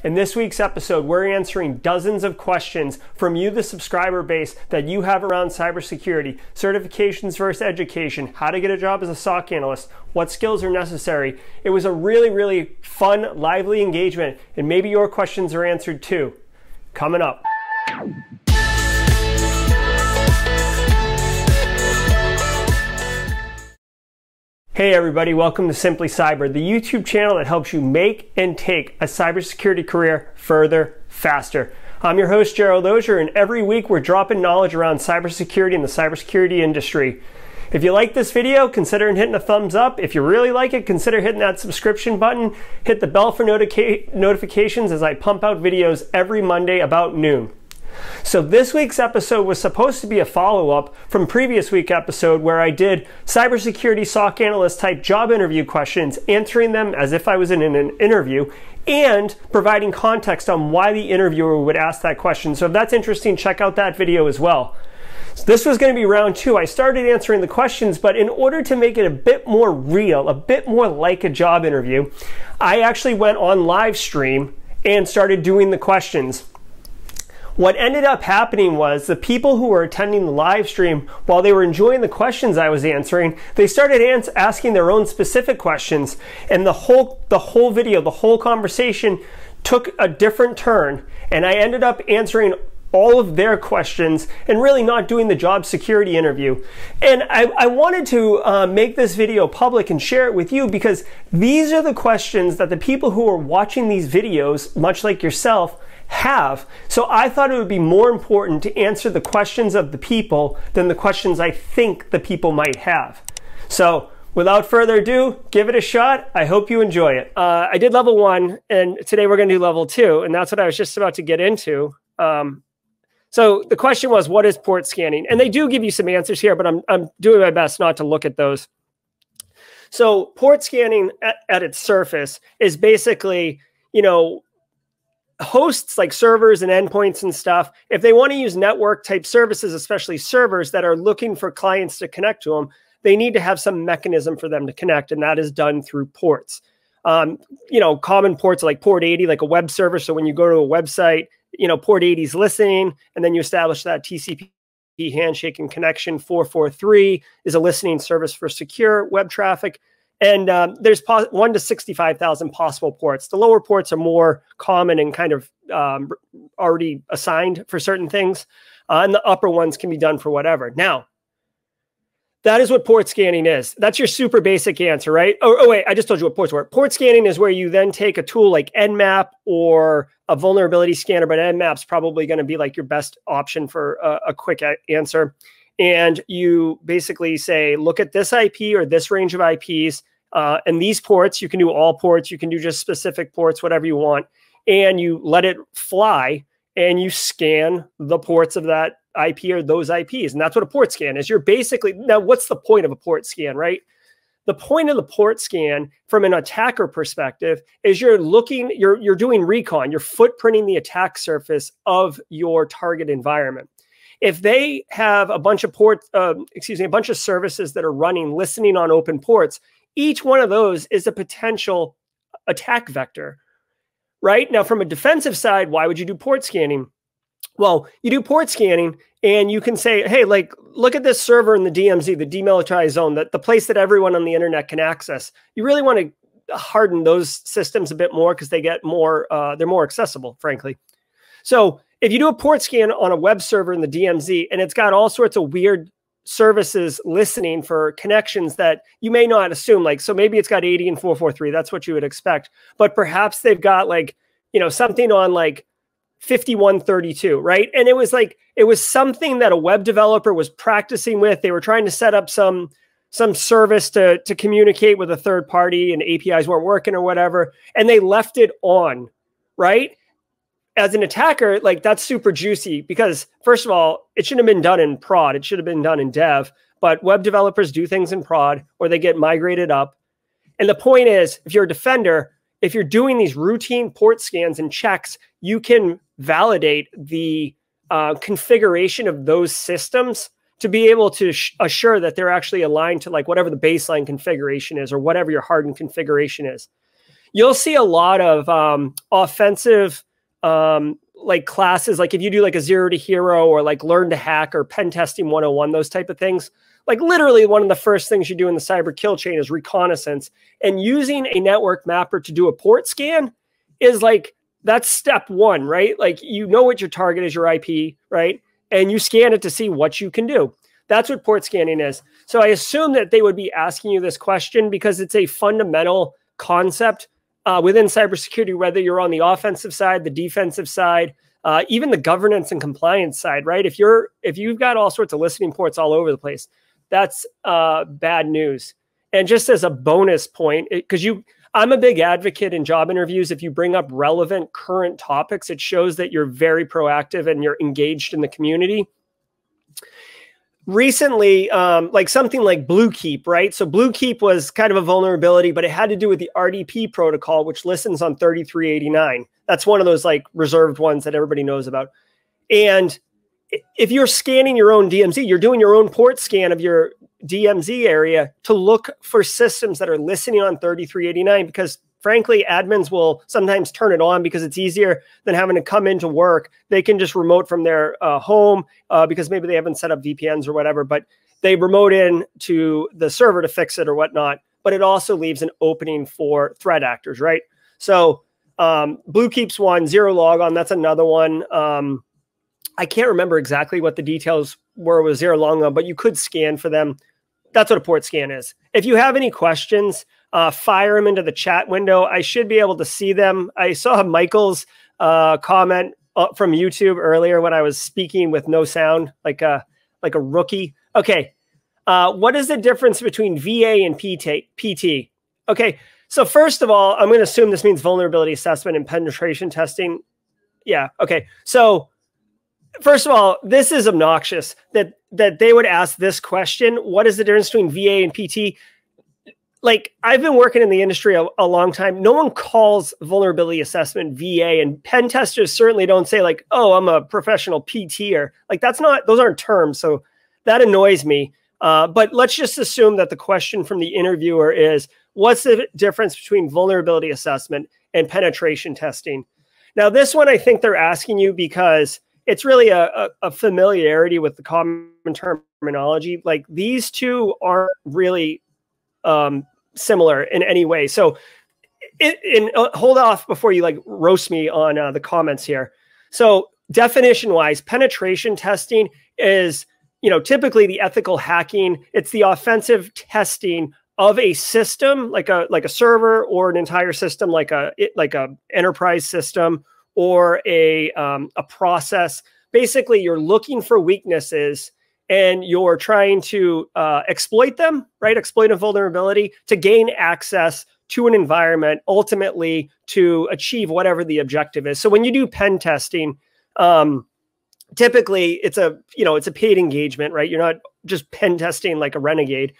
In this week's episode, we're answering dozens of questions from you, the subscriber base, that you have around cybersecurity, certifications versus education, how to get a job as a SOC analyst, what skills are necessary. It was a really fun, lively engagement, and maybe your questions are answered too. Coming up. Hey everybody, welcome to Simply Cyber, the YouTube channel that helps you make and take a cybersecurity career further, faster. I'm your host, Gerald Ozier, and every week we're dropping knowledge around cybersecurity and the cybersecurity industry. If you like this video, consider hitting a thumbs up. If you really like it, consider hitting that subscription button. Hit the bell for notifications as I pump out videos every Monday about noon. So this week's episode was supposed to be a follow-up from previous week's episode where I did cybersecurity SOC analyst type job interview questions, answering them as if I was in an interview and providing context on why the interviewer would ask that question. So if that's interesting, check out that video as well. So this was going to be round two. I started answering the questions, but in order to make it a bit more real, a bit more like a job interview, I actually went on live stream and started doing the questions. What ended up happening was the people who were attending the live stream, while they were enjoying the questions I was answering, they started asking their own specific questions, and the whole video, the whole conversation took a different turn, and I ended up answering all of their questions and really not doing the job security interview. And I wanted to make this video public and share it with you because these are the questions that the people who are watching these videos, much like yourself, have. So I thought it would be more important to answer the questions of the people than the questions I think the people might have. So without further ado, give it a shot. I hope you enjoy it. I did level 1, and today we're going to do level 2, and that's what I was just about to get into. So the question was, what is port scanning? And they do give you some answers here, but I'm doing my best not to look at those. So port scanning at its surface is basically, hosts like servers and endpoints and stuff. If they want to use network type services, especially servers that are looking for clients to connect to them, they need to have some mechanism for them to connect, and that is done through ports. Common ports like port 80, like a web server. So when you go to a website, port 80 is listening, and then you establish that TCP handshake and connection. 443 is a listening service for secure web traffic. And there's 1 to 65,000 possible ports. The lower ports are more common and kind of already assigned for certain things. And the upper ones can be done for whatever. Now, that is what port scanning is. That's your super basic answer, right? Oh wait, I just told you what ports were. Port scanning is where you then take a tool like Nmap or a vulnerability scanner, but Nmap's probably going to be like your best option for a quick answer. And you basically say, look at this IP or this range of IPs, and these ports. You can do all ports, you can do just specific ports, whatever you want, and you let it fly and you scan the ports of that IP or those IPs. And that's what a port scan is. You're basically, now what's the point of a port scan, right? The point of the port scan from an attacker perspective is you're doing recon, you're footprinting the attack surface of your target environment. If they have a bunch of a bunch of services that are running, listening on open ports, each one of those is a potential attack vector, right? Now, from a defensive side, why would you do port scanning? Well, you do port scanning and you can say, hey, look at this server in the DMZ, the demilitarized zone, the place that everyone on the internet can access. You really want to harden those systems a bit more because they get more, they're more accessible, frankly. So if you do a port scan on a web server in the DMZ and it's got all sorts of weird services listening for connections that you may not assume, so maybe it's got 80 and 443, that's what you would expect, but perhaps they've got something on 5132, right? And it was something that a web developer was practicing with. They were trying to set up some service to communicate with a third party and APIs weren't working or whatever, and they left it on, right? As an attacker, that's super juicy because, first of all, it shouldn't have been done in prod. It should have been done in dev. But web developers do things in prod or they get migrated up. And the point is, if you're a defender, if you're doing these routine port scans and checks, you can validate the configuration of those systems to be able to assure that they're actually aligned to whatever the baseline configuration is or whatever your hardened configuration is. you'll see a lot of offensive like classes, like if you do like a 0 to hero or like learn to hack or pen testing 101, those type of things. Like literally one of the first things you do in the cyber kill chain is reconnaissance, and using a network mapper to do a port scan is like, that's step one, right? Like, you know what your target is, your IP, right? And you scan it to see what you can do. That's what port scanning is. So I assume that they would be asking you this question because it's a fundamental concept within cybersecurity, whether you're on the offensive side, the defensive side, even the governance and compliance side, right? If you've got all sorts of listening ports all over the place, that's bad news. And just as a bonus point, because I'm a big advocate in job interviews. If you bring up relevant current topics, it shows that you're very proactive and you're engaged in the community. Recently, like something like Bluekeep, right? So Bluekeep was kind of a vulnerability, but it had to do with the RDP protocol, which listens on 3389. That's one of those like reserved ones that everybody knows about. And if you're scanning your own DMZ, you're doing your own port scan of your DMZ area to look for systems that are listening on 3389, because frankly, admins will sometimes turn it on because it's easier than having to come into work. They can just remote from their home because maybe they haven't set up VPNs or whatever, but they remote in to the server to fix it or whatnot. But it also leaves an opening for threat actors, right? So Bluekeep's one, Zero Logon, that's another one. I can't remember exactly what the details were with Zero Logon, but you could scan for them. That's what a port scan is. If you have any questions, fire them into the chat window. I should be able to see them. I saw Michael's comment from YouTube earlier when I was speaking with no sound, like a rookie. Okay. What is the difference between VA and PT? Okay. So first of all, I'm going to assume this means vulnerability assessment and penetration testing. Yeah. Okay. So first of all, this is obnoxious that they would ask this question. What is the difference between VA and PT? Like, I've been working in the industry a long time. No one calls vulnerability assessment VA, and pen testers certainly don't say like, oh, I'm a professional PT-er. Like, those aren't terms. So that annoys me. But let's just assume that the question from the interviewer is, what's the difference between vulnerability assessment and penetration testing? Now, this one, I think they're asking you because it's really a familiarity with the common terminology. Like, these two aren't really similar in any way. So hold off before you like roast me on the comments here. So definition wise, penetration testing is, typically the ethical hacking. It's the offensive testing of a system, like a server or an entire system, like a enterprise system or a process. Basically, you're looking for weaknesses and you're trying to exploit them, right? Exploit a vulnerability to gain access to an environment, ultimately to achieve whatever the objective is. So when you do pen testing, typically it's a paid engagement, right? You're not just pen testing like a renegade.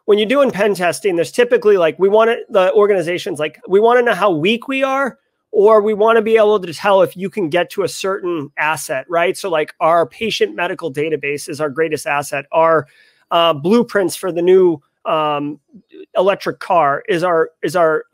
When you're doing pen testing, there's typically like, the organization's like, we want to know how weak we are, or we want to be able to tell if you can get to a certain asset, right? So like our patient medical database is our greatest asset. Our blueprints for the new electric car is our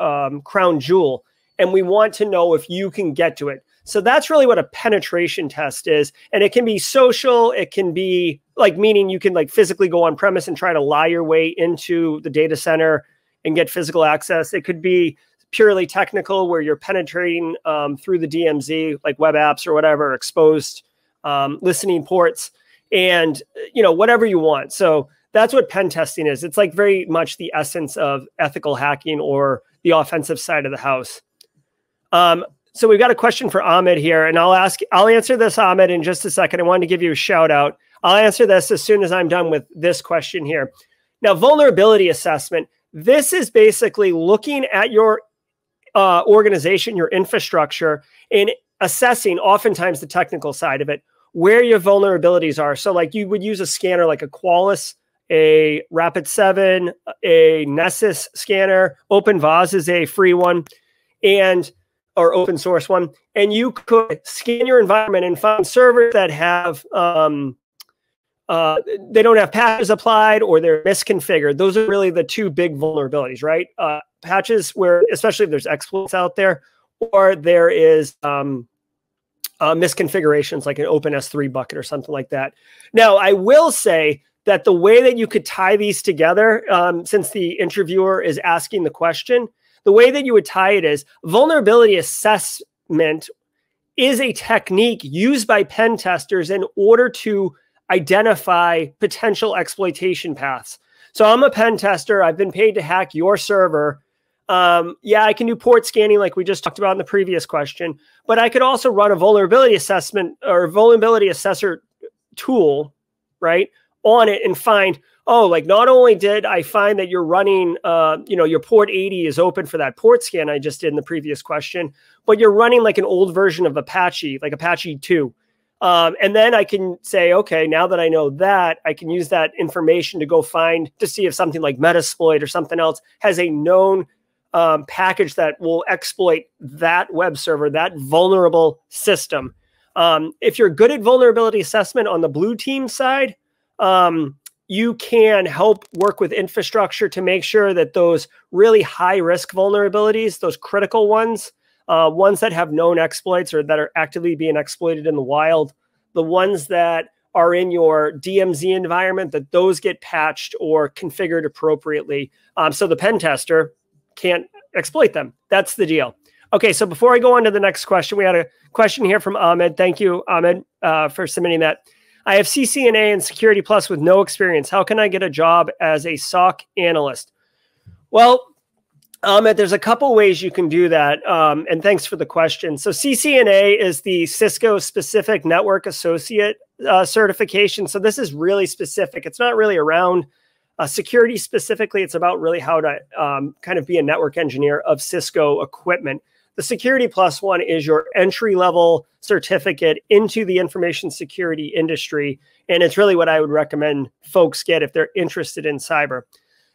crown jewel. And we want to know if you can get to it. So that's really what a penetration test is. And it can be social. It can be like, meaning you can like physically go on premise and try to lie your way into the data center and get physical access. It could be purely technical, where you're penetrating through the DMZ, like web apps or whatever, exposed listening ports, and whatever you want. So that's what pen testing is. It's like very much the essence of ethical hacking or the offensive side of the house. So we've got a question for Ahmed here, and I'll answer this, Ahmed, in just a second. I wanted to give you a shout out. I'll answer this as soon as I'm done with this question here. Now, vulnerability assessment. This is basically looking at your organization, your infrastructure, and assessing oftentimes the technical side of it, where your vulnerabilities are. So like you would use a scanner like a Qualys, a Rapid7, a Nessus scanner. OpenVAS is a free one or open source one. And you could scan your environment and find servers that have, they don't have patches applied or they're misconfigured. Those are really the two big vulnerabilities, right? patches where, especially if there's exploits out there, or there is misconfigurations like an OpenS3 bucket or something like that. Now, I will say that the way that you could tie these together, since the interviewer is asking the question, the way that you would tie it is vulnerability assessment is a technique used by pen testers in order to identify potential exploitation paths. So I'm a pen tester. I've been paid to hack your server. Yeah, I can do port scanning like we just talked about in the previous question, but I could also run a vulnerability assessment or vulnerability assessor tool, right, on it and find, oh, like not only did I find that you're running, your port 80 is open for that port scan I just did in the previous question, but you're running like an old version of Apache, like Apache 2. And then I can say, okay, now that I know that, I can use that information to go find to see if something like Metasploit or something else has a known package that will exploit that web server, that vulnerable system. If you're good at vulnerability assessment on the blue team side, you can help work with infrastructure to make sure that those really high risk vulnerabilities, those critical ones, ones that have known exploits or that are actively being exploited in the wild, the ones that are in your DMZ environment, that those get patched or configured appropriately. So the pen tester can't exploit them. That's the deal. Okay, so before I go on to the next question, we had a question here from Ahmed. Thank you, Ahmed, for submitting that. I have CCNA and Security Plus with no experience. How can I get a job as a SOC analyst? Well, Ahmed, there's a couple ways you can do that, and thanks for the question. So CCNA is the Cisco Specific Network Associate certification. So this is really specific. It's not really around security specifically. It's about really how to kind of be a network engineer of Cisco equipment. The Security Plus one is your entry-level certificate into the information security industry, and it's really what I would recommend folks get if they're interested in cyber.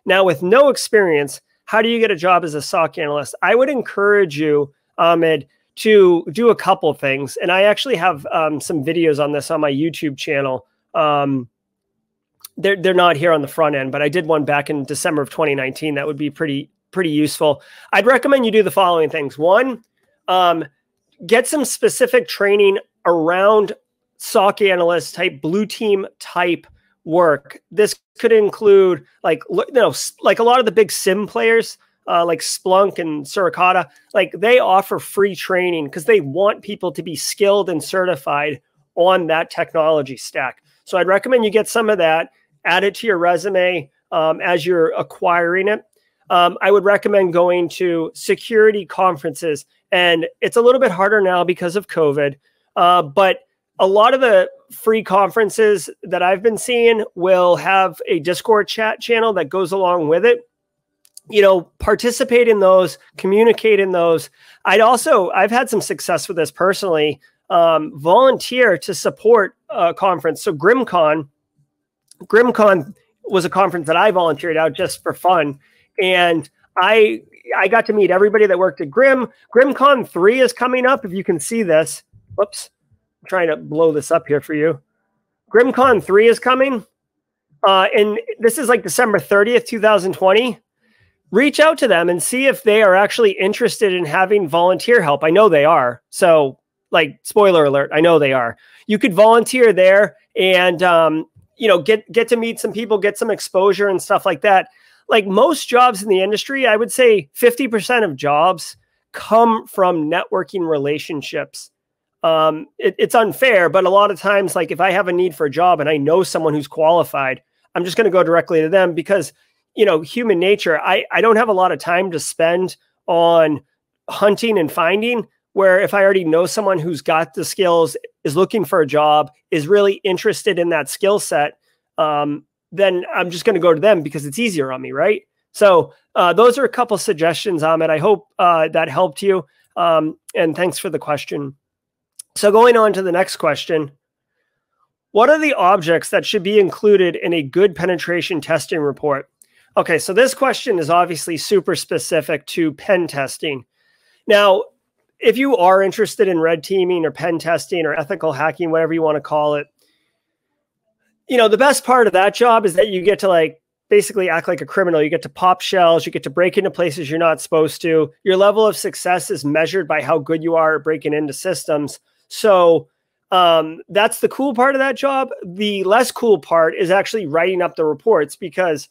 Now, with no experience, how do you get a job as a SOC analyst? I would encourage you, Ahmed, to do a couple things, and I actually have some videos on this on my YouTube channel. They're not here on the front end, but I did one back in December of 2019 that would be pretty useful. I'd recommend you do the following things. One, get some specific training around SOC analyst type, blue team type work. This could include like a lot of the big SIEM players, like Splunk and Suricata, like they offer free training because they want people to be skilled and certified on that technology stack. So I'd recommend you get some of that, add it to your resume as you're acquiring it. I would recommend going to security conferences, and it's a little bit harder now because of COVID, but a lot of the free conferences that I've been seeing will have a Discord chat channel that goes along with it. You know, participate in those, communicate in those. I've had some success with this personally, volunteer to support a conference. So GrimCon was a conference that I volunteered out just for fun. And I got to meet everybody that worked at GrimCon 3 is coming up. If you can see this, whoops, I'm trying to blow this up here for you. GrimCon 3 is coming. And this is like December 30th, 2020. Reach out to them and see if they are actually interested in having volunteer help. I know they are. So like, spoiler alert, I know they are. You could volunteer there and, get to meet some people, get some exposure and stuff like that. Like most jobs in the industry, I would say 50% of jobs come from networking relationships. It's unfair, but a lot of times, like if I have a need for a job and I know someone who's qualified, I'm just going to go directly to them because, human nature, I don't have a lot of time to spend on hunting and finding, where if I already know someone who's got the skills, is looking for a job, is really interested in that skill set, then I'm just going to go to them because it's easier on me, right? So those are a couple suggestions, Ahmed. I hope that helped you. And thanks for the question. So going on to the next question, what are the objects that should be included in a good penetration testing report? Okay, so this question is obviously super specific to pen testing. Now, if you are interested in red teaming or pen testing or ethical hacking, whatever you want to call it, the best part of that job is that you get to like basically act like a criminal. You get to pop shells. You get to break into places you're not supposed to. Your level of success is measured by how good you are at breaking into systems. So that's the cool part of that job. The less cool part is actually writing up the reports, because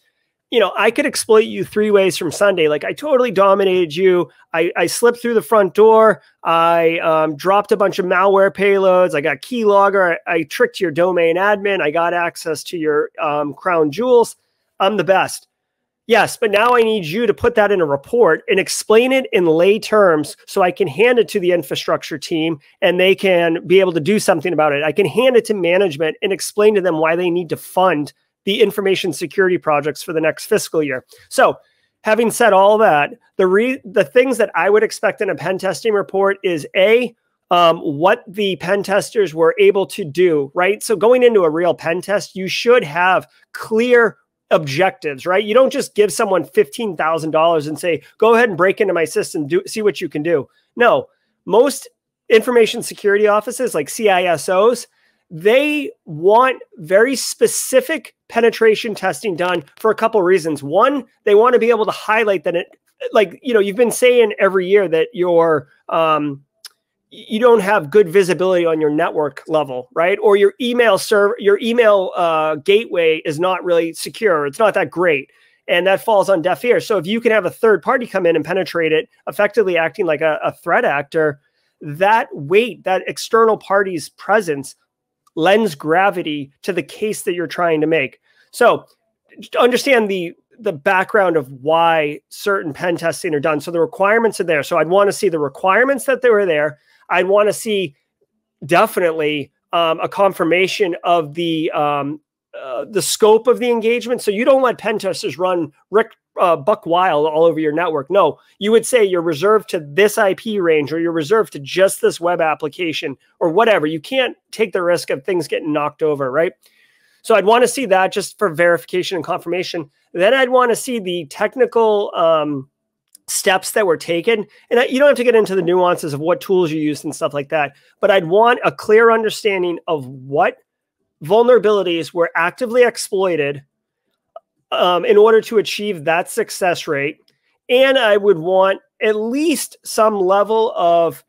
I could exploit you 3 ways from Sunday. Like, I totally dominated you. I slipped through the front door. I dropped a bunch of malware payloads. I got keylogger. I tricked your domain admin. I got access to your crown jewels. I'm the best. Yes, but now I need you to put that in a report and explain it in lay terms so I can hand it to the infrastructure team and they can be able to do something about it. I can hand it to management and explain to them why they need to fund the information security projects for the next fiscal year. So having said all that, the things that I would expect in a pen testing report is what the pen testers were able to do, right? So going into a real pen test, you should have clear objectives, right? You don't just give someone $15,000 and say, go ahead and break into my system, see what you can do. No, most information security offices like CISOs, they want very specific penetration testing done for a couple of reasons. One, they want to be able to highlight that you've been saying every year that you don't have good visibility on your network level, right? Or your email server, your email gateway is not really secure. It's not that great. And that falls on deaf ears. So if you can have a third party come in and penetrate it, effectively acting like a threat actor, that weight, that external party's presence lends gravity to the case that you're trying to make. So understand the background of why certain pen testing are done. So the requirements are there. So I'd want to see the requirements that they were there. I'd want to see definitely a confirmation of the scope of the engagement. So you don't let pen testers run buck wild all over your network. No, you would say you're reserved to this IP range, or you're reserved to just this web application or whatever. You can't take the risk of things getting knocked over, right? So I'd want to see that just for verification and confirmation. Then I'd want to see the technical steps that were taken. And you don't have to get into the nuances of what tools you used and stuff like that, but I'd want a clear understanding of what vulnerabilities were actively exploited in order to achieve that success rate. And I would want at least some level of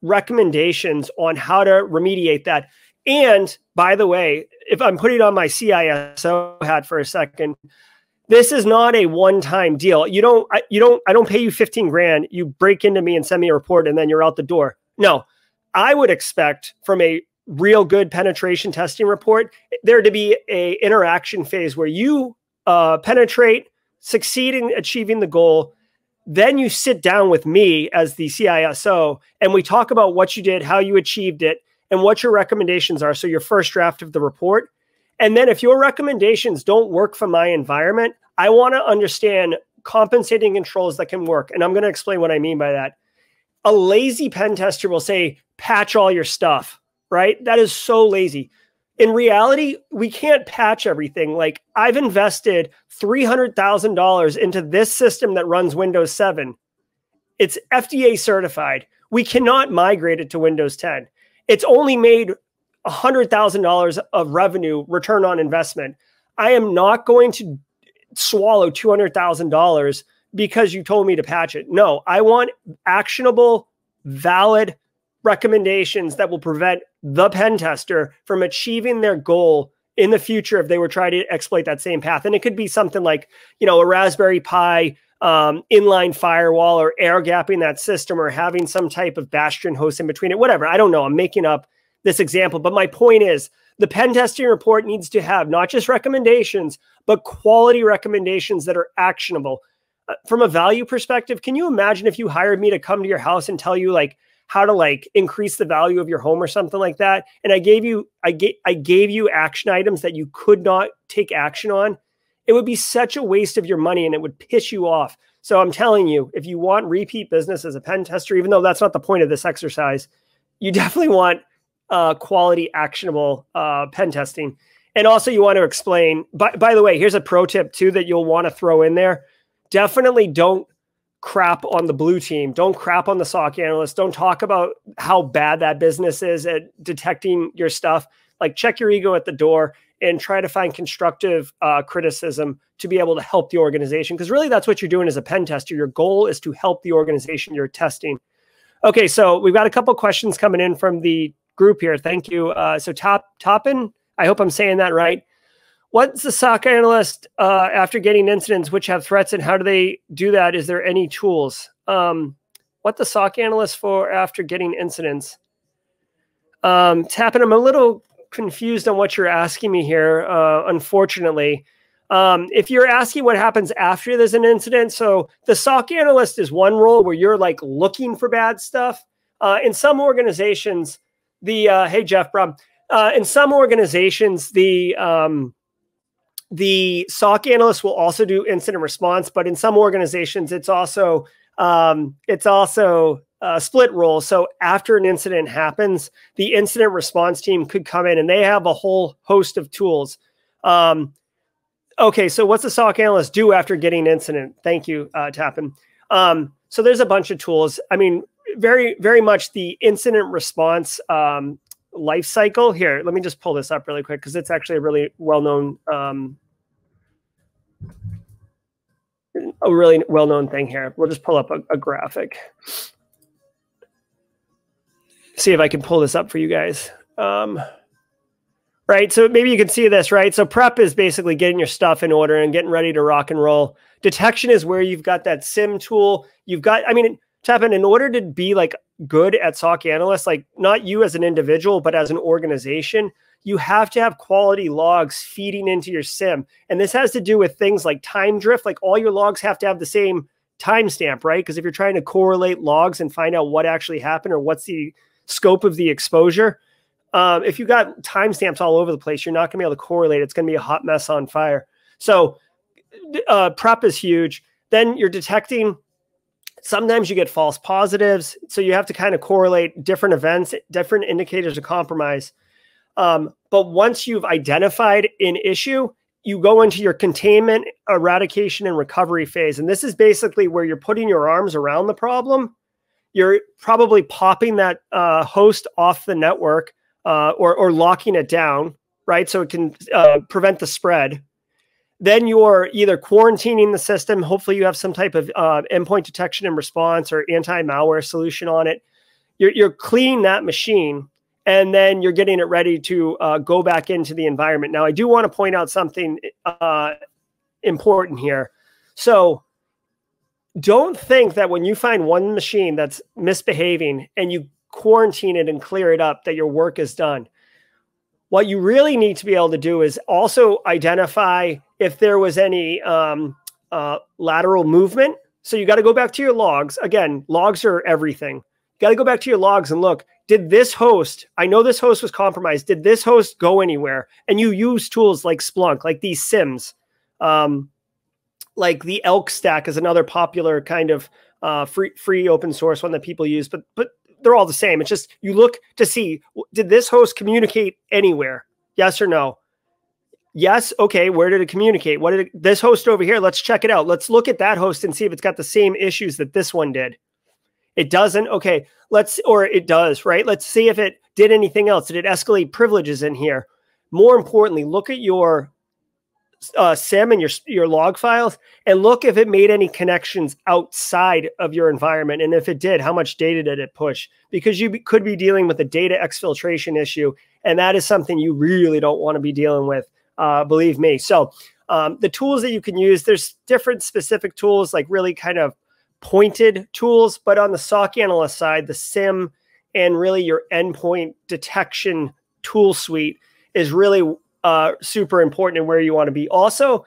recommendations on how to remediate that. And by the way, if I'm putting on my CISO hat for a second, this is not a one-time deal. I don't pay you 15 grand. You break into me and send me a report and then you're out the door. No, I would expect from a real good penetration testing report there to be a interaction phase where you penetrate, succeed in achieving the goal. Then you sit down with me as the CISO and we talk about what you did, how you achieved it, and what your recommendations are. So your first draft of the report. And then if your recommendations don't work for my environment, I want to understand compensating controls that can work. And I'm going to explain what I mean by that. A lazy pen tester will say, patch all your stuff, right? That is so lazy. In reality, we can't patch everything. Like, I've invested $300,000 into this system that runs Windows 7. It's FDA certified. We cannot migrate it to Windows 10. It's only made $100,000 of revenue return on investment. I am not going to swallow $200,000 because you told me to patch it. No, I want actionable, valid recommendations that will prevent the pen tester from achieving their goal in the future if they were trying to exploit that same path. And it could be something like, a Raspberry Pi inline firewall, or air gapping that system, or having some type of bastion host in between it, whatever. I don't know. I'm making up this example, but my point is the pen testing report needs to have not just recommendations, but quality recommendations that are actionable. From a value perspective, can you imagine if you hired me to come to your house and tell you how to increase the value of your home or something like that, and I gave you action items that you could not take action on? It would be such a waste of your money and it would piss you off. So I'm telling you, if you want repeat business as a pen tester, even though that's not the point of this exercise, you definitely want quality, actionable pen testing. And also you want to explain, by the way, here's a pro tip too that you'll want to throw in there. Definitely don't crap on the blue team. Don't crap on the SOC analyst. Don't talk about how bad that business is at detecting your stuff. Check your ego at the door. and try to find constructive criticism to be able to help the organization. Because really that's what you're doing as a pen tester. Your goal is to help the organization you're testing. Okay, so we've got a couple questions coming in from the group here. Thank you. So Toppin, I hope I'm saying that right. What's the SOC analyst after getting incidents which have threats, and how do they do that? Is there any tools? What the SOC analyst for after getting incidents? Tappin, I'm a little confused on what you're asking me here, unfortunately. If you're asking what happens after there's an incident, so the SOC analyst is one role where you're like looking for bad stuff. In some organizations, hey Jeff, Brum. In some organizations, the SOC analyst will also do incident response, but in some organizations, it's also a split role. So after an incident happens, the incident response team could come in and they have a whole host of tools. Okay, so what's the SOC analyst do after getting an incident? Thank you, Tappin. So there's a bunch of tools. I mean, very, very much the incident response life cycle. Here, let me just pull this up really quick because it's actually a really well-known thing here. We'll just pull up a graphic. See if I can pull this up for you guys. Right, so maybe you can see this, right? So prep is basically getting your stuff in order and getting ready to rock and roll. Detection is where you've got that SIEM tool. You've got, I mean, Tappin, in order to be like good at SOC analyst, like not you as an individual, but as an organization, you have to have quality logs feeding into your SIEM. And this has to do with things like time drift. Like all your logs have to have the same timestamp, right? Because if you're trying to correlate logs and find out what actually happened or what's the scope of the exposure, if you got timestamps all over the place, you're not going to be able to correlate. It's going to be a hot mess on fire. So prep is huge. Then you're detecting. Sometimes you get false positives. So you have to kind of correlate different events, different indicators of compromise. But once you've identified an issue, you go into your containment, eradication, and recovery phase. And this is basically where you're putting your arms around the problem. You're probably popping that host off the network or locking it down, right? So it can prevent the spread. Then you're either quarantining the system. Hopefully you have some type of endpoint detection and response or anti-malware solution on it. You're cleaning that machine, and then you're getting it ready to go back into the environment. Now, I do want to point out something important here. So don't think that when you find one machine that's misbehaving and you quarantine it and clear it up, that your work is done. What you really need to be able to do is also identify if there was any lateral movement. So you got to go back to your logs. Again, logs are everything. You got to go back to your logs and look, did this host, I know this host was compromised. Did this host go anywhere? And you use tools like Splunk, like these SIEMs, like the Elk stack is another popular kind of free open source one that people use, but they're all the same. It's just, you look to see, did this host communicate anywhere? Yes or no? Yes. Okay. Where did it communicate? What did this host over here? Let's check it out. Let's look at that host and see if it's got the same issues that this one did. It doesn't. Okay. Or it does, right? Let's see if it did anything else. Did it escalate privileges in here? More importantly, look at your SIEM and your log files and look if it made any connections outside of your environment. And if it did, how much data did it push? Because you could be dealing with a data exfiltration issue. And that is something you really don't want to be dealing with, believe me. So the tools that you can use, there's different specific tools, like really kind of pointed tools. But on the SOC analyst side, the SIEM and really your endpoint detection tool suite is really super important in where you want to be. Also,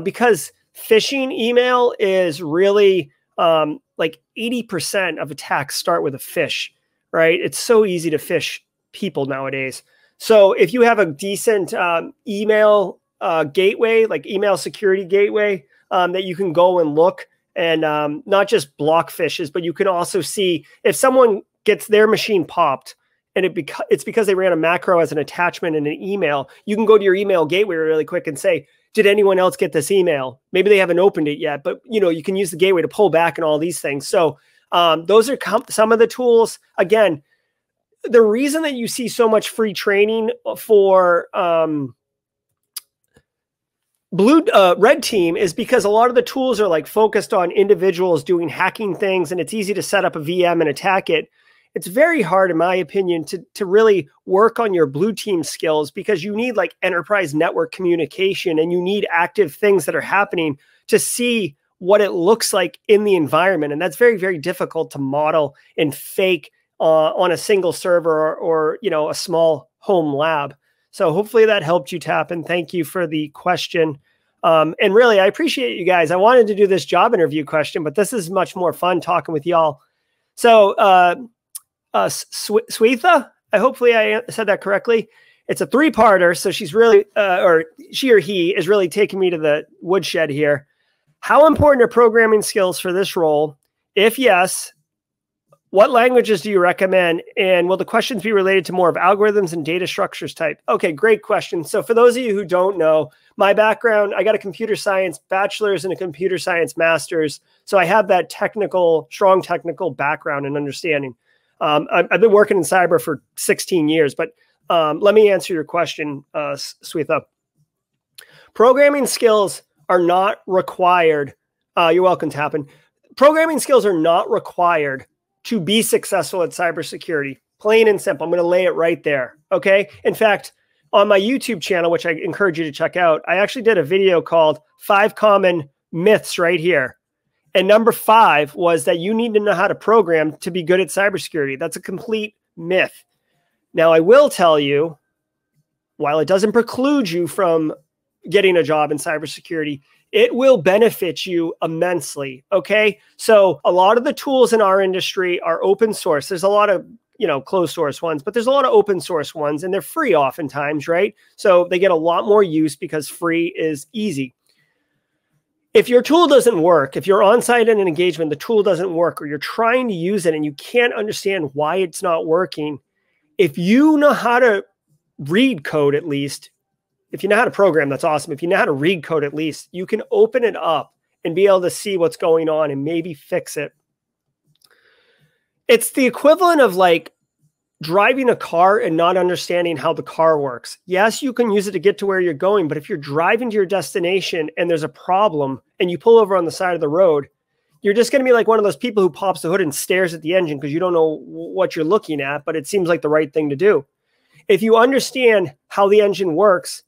because phishing email is really like 80% of attacks start with a phish, right? It's so easy to phish people nowadays. So if you have a decent email gateway, like email security gateway, that you can go and look and not just block phishes, but you can also see if someone gets their machine popped, and it's because they ran a macro as an attachment in an email, you can go to your email gateway really quick and say, did anyone else get this email? Maybe they haven't opened it yet, but you can use the gateway to pull back and all these things. So those are some of the tools. Again, the reason that you see so much free training for Red team is because a lot of the tools are like focused on individuals doing hacking things, and it's easy to set up a VM and attack it. It's very hard, in my opinion, to really work on your blue team skills, because you need like enterprise network communication, and you need active things that are happening to see what it looks like in the environment. And that's very, very difficult to model and fake on a single server or you know, a small home lab. So hopefully that helped you, Tap, and thank you for the question. And really, I appreciate you guys. I wanted to do this job interview question, but this is much more fun talking with y'all. So Swetha, hopefully I said that correctly. It's a three-parter, so she's really, or she or he is really taking me to the woodshed here. How important are programming skills for this role? If yes, what languages do you recommend? And will the questions be related to more of algorithms and data structures type? Okay, great question. So for those of you who don't know, my background, I got a computer science bachelor's and a computer science master's. So I have that strong technical background and understanding. I've been working in cyber for 16 years, but let me answer your question, Swetha. Programming skills are not required. You're welcome, Tappin. Programming skills are not required to be successful at cybersecurity. Plain and simple. I'm going to lay it right there. Okay. In fact, on my YouTube channel, which I encourage you to check out, I actually did a video called 5 Common Myths right here. And number 5 was that you need to know how to program to be good at cybersecurity. That's a complete myth. Now, I will tell you, while it doesn't preclude you from getting a job in cybersecurity, it will benefit you immensely. Okay. So a lot of the tools in our industry are open source. There's a lot of, you know, closed source ones, but there's a lot of open source ones, and they're free oftentimes, right? So they get a lot more use because free is easy. If your tool doesn't work, if you're on site in an engagement, the tool doesn't work, or you're trying to use it and you can't understand why it's not working, if you know how to read code, at least, if you know how to program, that's awesome. If you know how to read code, at least, you can open it up and be able to see what's going on and maybe fix it. It's the equivalent of like driving a car and not understanding how the car works. Yes, you can use it to get to where you're going, but if you're driving to your destination and there's a problem and you pull over on the side of the road, you're just going to be like one of those people who pops the hood and stares at the engine because you don't know what you're looking at, but it seems like the right thing to do. If you understand how the engine works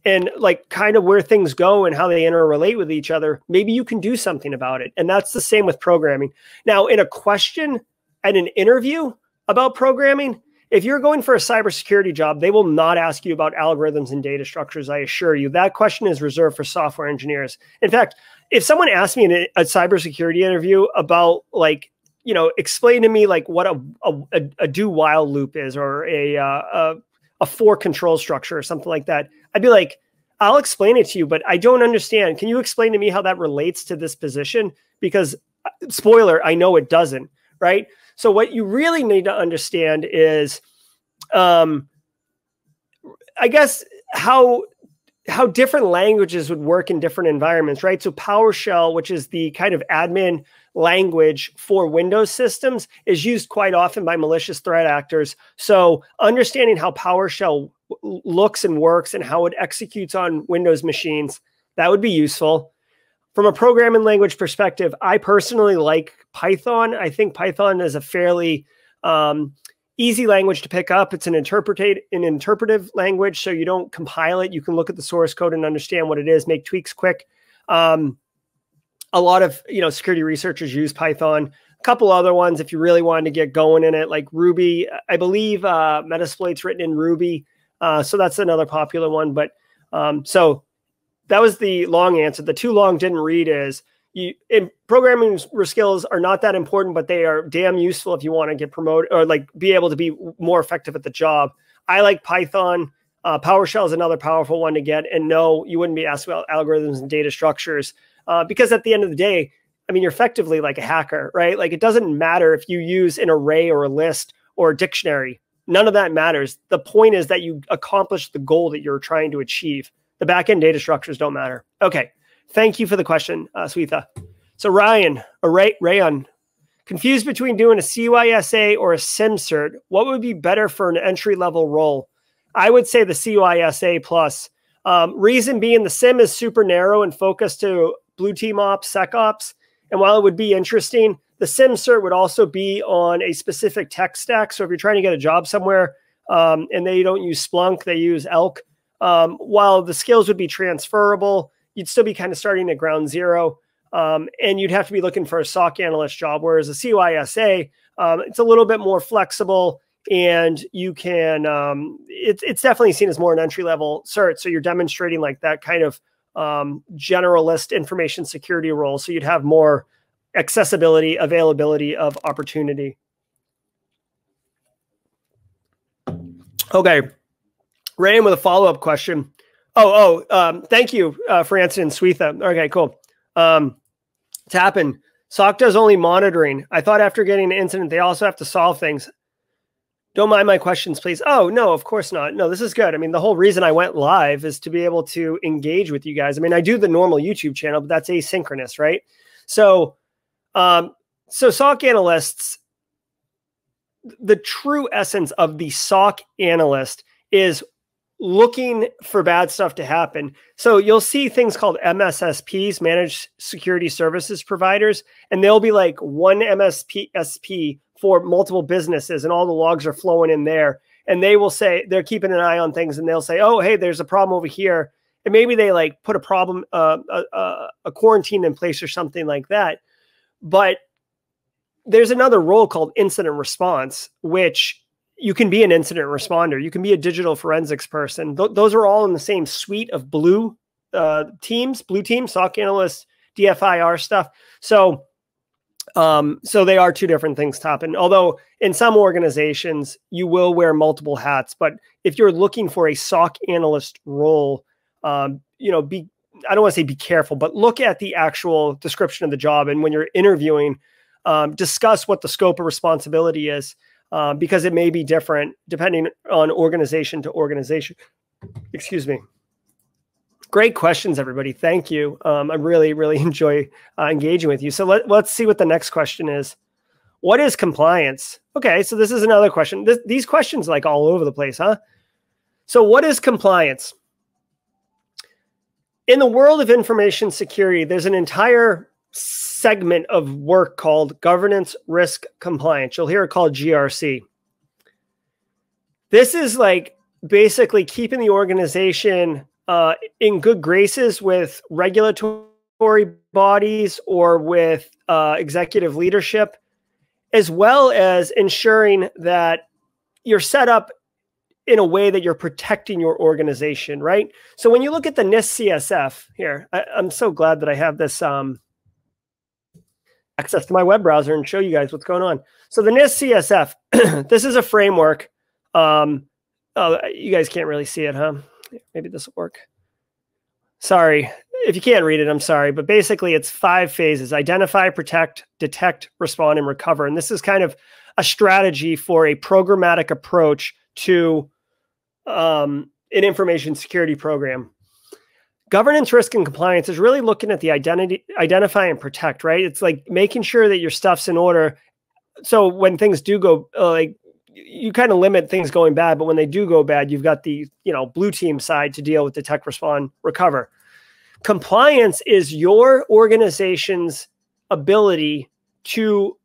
and like kind of where things go and how they interrelate with each other, maybe you can do something about it. And that's the same with programming. Now, in a question at an interview about programming, if you're going for a cybersecurity job, they will not ask you about algorithms and data structures. I assure you, that question is reserved for software engineers. In fact, if someone asked me in a cybersecurity interview about like, you know, explain to me like what a do while loop is, or a for control structure or something like that, I'd be like, I'll explain it to you, but I don't understand. Can you explain to me how that relates to this position? Because spoiler, I know it doesn't, right? So what you really need to understand is, I guess, how different languages would work in different environments, right? So PowerShell, which is the kind of admin language for Windows systems, is used quite often by malicious threat actors. So understanding how PowerShell looks and works and how it executes on Windows machines, that would be useful. From a programming language perspective, I personally like Python. I think Python is a fairly easy language to pick up. It's an interpretive language, so you don't compile it. You can look at the source code and understand what it is, make tweaks quick. A lot of security researchers use Python. A couple other ones, if you really wanted to get going in it, like Ruby. I believe Metasploit's written in Ruby, so that's another popular one. But so that was the long answer. The too long didn't read is, programming skills are not that important, but they are damn useful if you want to get promoted or like be able to be more effective at the job. I like Python. PowerShell is another powerful one to get. And no, you wouldn't be asked about algorithms and data structures because at the end of the day, I mean, you're effectively like a hacker, right? Like it doesn't matter if you use an array or a list or a dictionary. None of that matters. The point is that you accomplish the goal that you're trying to achieve. The back-end data structures don't matter. Okay. Thank you for the question, Swetha. So Ryan, Rayon, confused between doing a CySA or a SIEM cert, what would be better for an entry-level role? I would say the CySA plus. Reason being, the SIEM is super narrow and focused to blue team ops, sec ops. And while it would be interesting, the SIEM cert would also be on a specific tech stack. So if you're trying to get a job somewhere and they don't use Splunk, they use ELK, while the skills would be transferable, you'd still be kind of starting at ground zero. And you'd have to be looking for a SOC analyst job, whereas a CySA, it's a little bit more flexible, and you can, it's definitely seen as more an entry-level cert. So you're demonstrating like that kind of generalist information security role. So you'd have more accessibility, availability of opportunity. Okay. Rayan with a follow-up question. Thank you for answering, Swetha. Okay, cool. Tappin, SOC does only monitoring. I thought after getting an incident, they also have to solve things. Don't mind my questions, please. Oh, no, of course not. No, this is good. I mean, the whole reason I went live is to be able to engage with you guys. I mean, I do the normal YouTube channel, but that's asynchronous, right? So, SOC analysts, the true essence of the SOC analyst is looking for bad stuff to happen. So you'll see things called MSSPs, managed security services providers, and they'll be like one MSP for multiple businesses, and all the logs are flowing in there. And they will say they're keeping an eye on things, and they'll say, oh, hey, there's a problem over here. And maybe they like put a problem, a quarantine in place or something like that. But there's another role called incident response, which you can be an incident responder. You can be a digital forensics person. Those are all in the same suite of blue teams, SOC analysts, DFIR stuff. So they are two different things, Toppin. Although in some organizations, you will wear multiple hats. But if you're looking for a SOC analyst role, I don't want to say be careful, but look at the actual description of the job. And when you're interviewing, discuss what the scope of responsibility is. Because it may be different depending on organization to organization. Excuse me. Great questions, everybody. Thank you. I really, really enjoy engaging with you. So let's see what the next question is. What is compliance? Okay, so this is another question. These questions like all over the place, huh? So what is compliance? In the world of information security, there's an entire segment of work called governance, risk, compliance. You'll hear it called GRC. This is like basically keeping the organization in good graces with regulatory bodies or with executive leadership, as well as ensuring that you're set up in a way that you're protecting your organization, right? So when you look at the NIST CSF here, I'm so glad that I have this access to my web browser and show you guys what's going on. So the NIST CSF, this is a framework. Oh, you guys can't really see it, huh? Maybe this will work. Sorry. If you can't read it, I'm sorry. But basically, it's 5 phases: identify, protect, detect, respond, and recover. And this is kind of a strategy for a programmatic approach to an information security program. Governance, risk, and compliance is really looking at the identify and protect, right? It's like making sure that your stuff's in order. So when things do go, you kind of limit things going bad, but when they do go bad, you've got the blue team side to deal with detect, respond, recover. Compliance is your organization's ability to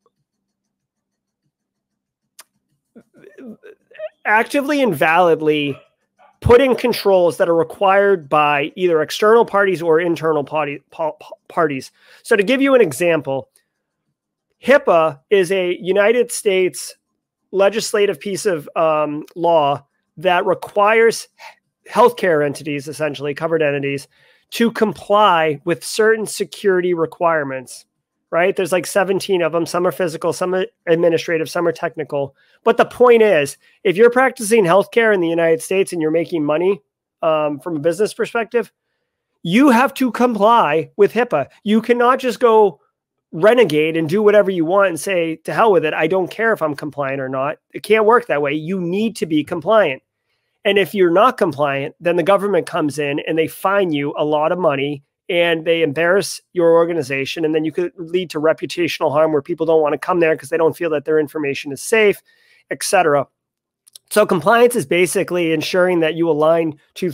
actively and validly put in controls that are required by either external parties or internal parties. So to give you an example, HIPAA is a United States legislative piece of law that requires healthcare entities, essentially covered entities, to comply with certain security requirements, right? There's like 17 of them. Some are physical, some are administrative, some are technical. But the point is, if you're practicing healthcare in the United States and you're making money from a business perspective, you have to comply with HIPAA. You cannot just go renegade and do whatever you want and say, to hell with it, I don't care if I'm compliant or not. It can't work that way. You need to be compliant. And if you're not compliant, then the government comes in and they fine you a lot of money and they embarrass your organization. And then you could lead to reputational harm where people don't want to come there because they don't feel that their information is safe, etc. So compliance is basically ensuring that you align to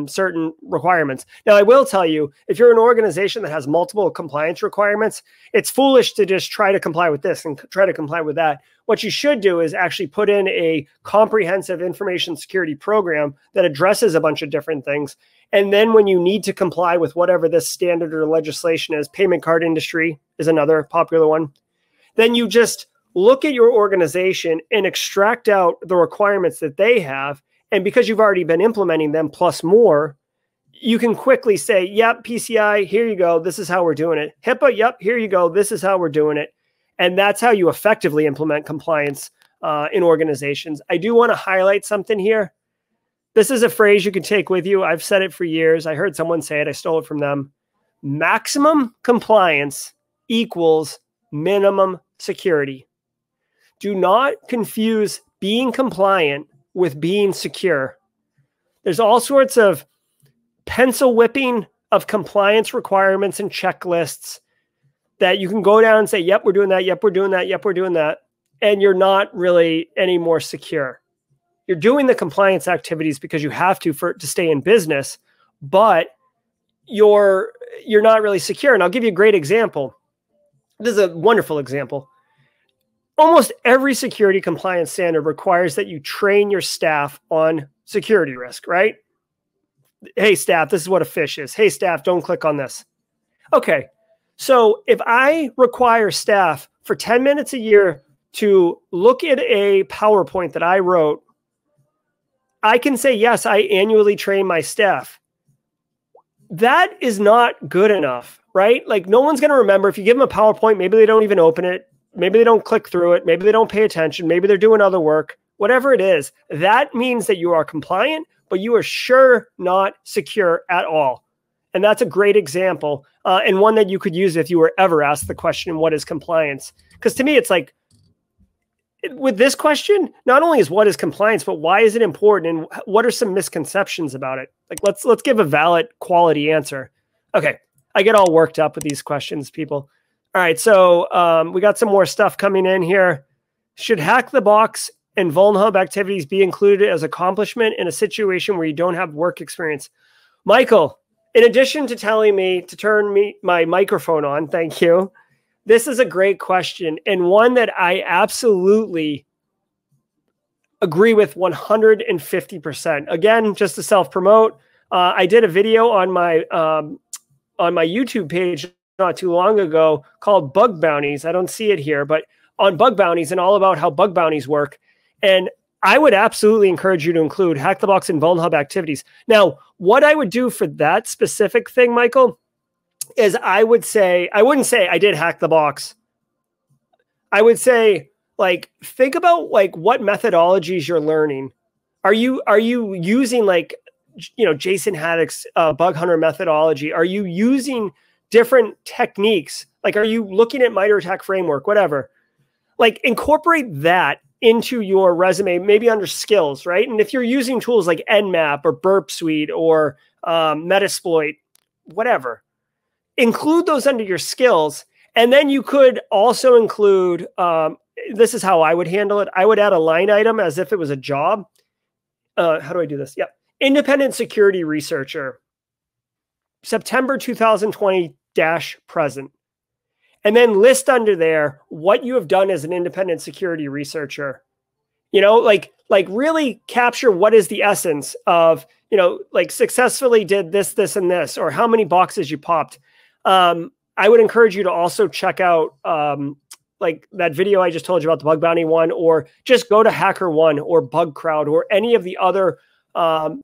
certain requirements. Now, I will tell you, if you're an organization that has multiple compliance requirements, it's foolish to just try to comply with this and try to comply with that. What you should do is actually put in a comprehensive information security program that addresses a bunch of different things. And then when you need to comply with whatever this standard or legislation is, payment card industry is another popular one, then you just look at your organization and extract out the requirements that they have. And because you've already been implementing them plus more, you can quickly say, yep, PCI, here you go. This is how we're doing it. HIPAA, yep, here you go. This is how we're doing it. And that's how you effectively implement compliance in organizations. I do want to highlight something here. This is a phrase you can take with you. I've said it for years. I heard someone say it. I stole it from them. Maximum compliance equals minimum security. Do not confuse being compliant with being secure. There's all sorts of pencil whipping of compliance requirements and checklists that you can go down and say, yep, we're doing that. Yep, we're doing that. Yep, we're doing that. And you're not really any more secure. You're doing the compliance activities because you have to stay in business, but you're not really secure. And I'll give you a great example. This is a wonderful example. Almost every security compliance standard requires that you train your staff on security risk, right? Hey, staff, this is what a phish is. Hey, staff, don't click on this. Okay, so if I require staff for 10 minutes a year to look at a PowerPoint that I wrote, I can say, yes, I annually train my staff. That is not good enough, right? Like no one's going to remember. If you give them a PowerPoint, maybe they don't even open it. Maybe they don't click through it. Maybe they don't pay attention. Maybe they're doing other work, whatever it is. That means that you are compliant, but you are sure not secure at all. And that's a great example and one that you could use if you were ever asked the question, what is compliance? Because to me, it's like, with this question, not only is what is compliance, but why is it important? And what are some misconceptions about it? Like, let's give a valid quality answer. Okay. I get all worked up with these questions, people. All right, so we got some more stuff coming in here. Should hack the box and Vulnhub activities be included as accomplishment in a situation where you don't have work experience? Michael, in addition to telling me to turn my microphone on, thank you. This is a great question and one that I absolutely agree with 150%. Again, just to self-promote, I did a video on my YouTube page not too long ago called Bug Bounties. I don't see it here, but on bug bounties and all about how bug bounties work. And I would absolutely encourage you to include Hack the Box and Vulnhub activities. Now, what I would do for that specific thing, Michael, is I wouldn't say I did hack the box. I would say, like, think about like what methodologies you're learning. Are you using like, Jason Haddock's bug hunter methodology? Are you using different techniques? Like, are you looking at MITRE attack framework, whatever? Like, incorporate that into your resume, maybe under skills, right? And if you're using tools like Nmap or Burp Suite or Metasploit, whatever, include those under your skills. And then you could also include, this is how I would handle it. I would add a line item as if it was a job. How do I do this? Yep. Independent security researcher, September 2020-present. And then list under there what you have done as an independent security researcher. Like really capture what is the essence of, like successfully did this, this, and this, or how many boxes you popped. I would encourage you to also check out like that video I just told you about, the bug bounty one, or just go to HackerOne or BugCrowd or any of the other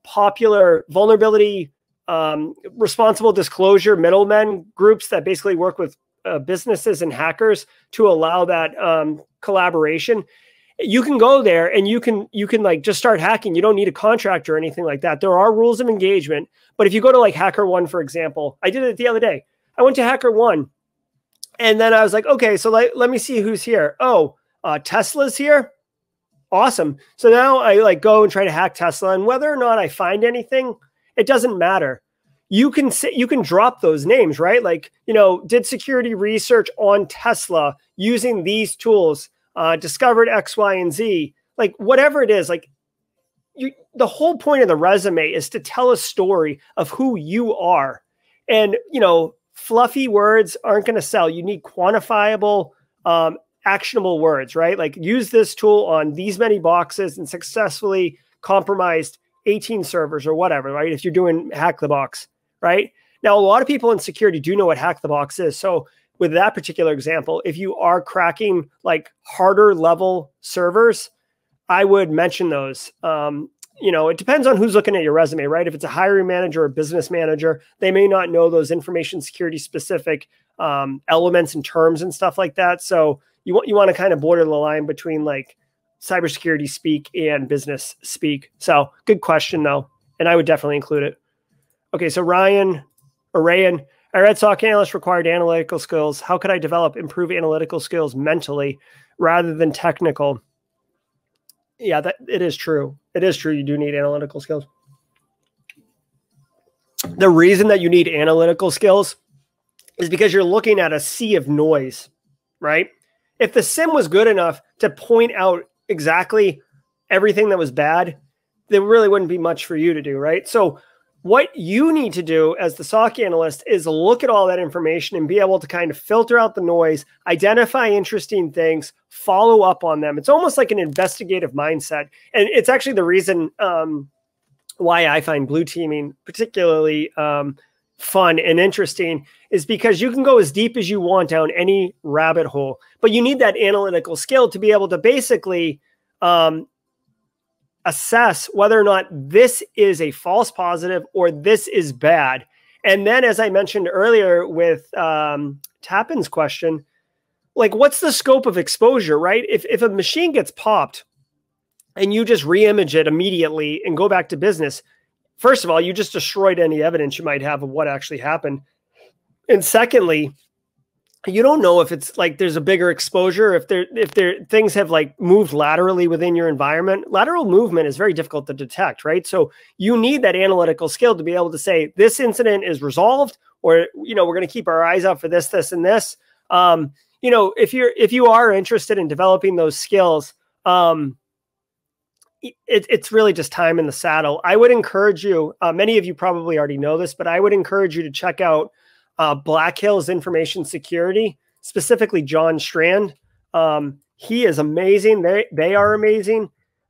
popular vulnerability responsible disclosure middlemen groups that basically work with businesses and hackers to allow that collaboration. You can go there and you can like just start hacking. You don't need a contract or anything like that. There are rules of engagement, but if you go to like HackerOne, for example, I did it the other day. I went to HackerOne and then I was like, okay, so let me see who's here. Oh, Tesla's here. Awesome. So now I like go and try to hack Tesla, and whether or not I find anything, it doesn't matter. You can drop those names, right? Like, did security research on Tesla using these tools, discovered X, Y, and Z, like whatever it is, like the whole point of the resume is to tell a story of who you are. And, fluffy words aren't going to sell. You need quantifiable, actionable words, right? Like use this tool on these many boxes and successfully compromised 18 servers or whatever, right? If you're doing hack the box, right? Now, a lot of people in security do know what hack the box is. So with that particular example, if you are cracking like harder level servers, I would mention those. It depends on who's looking at your resume, right? If it's a hiring manager or business manager, they may not know those information security specific elements and terms and stuff like that. So you want to kind of border the line between like cybersecurity speak and business speak. So good question though. And I would definitely include it. Okay. So Rayan, I read SOC Analyst required analytical skills. How could I improve analytical skills mentally rather than technical? Yeah, it is true. It is true. You do need analytical skills. The reason that you need analytical skills is because you're looking at a sea of noise, right? If the SIEM was good enough to point out exactly everything that was bad, there really wouldn't be much for you to do, right? So what you need to do as the SOC analyst is look at all that information and be able to kind of filter out the noise, identify interesting things, follow up on them. It's almost like an investigative mindset. And it's actually the reason why I find blue teaming particularly fun and interesting is because you can go as deep as you want down any rabbit hole, but you need that analytical skill to be able to basically assess whether or not this is a false positive or this is bad. And then, as I mentioned earlier with Tappan's question, like what's the scope of exposure, right? If a machine gets popped and you just re-image it immediately and go back to business, first of all, you just destroyed any evidence you might have of what actually happened. And secondly, you don't know if it's like there's a bigger exposure, if things have like moved laterally within your environment. Lateral movement is very difficult to detect, right? So you need that analytical skill to be able to say this incident is resolved, or we're going to keep our eyes out for this, this, and this. If you are interested in developing those skills, it's really just time in the saddle. I would encourage you. Many of you probably already know this, but I would encourage you to check out Black Hills Information Security, specifically John Strand. He is amazing. They are amazing.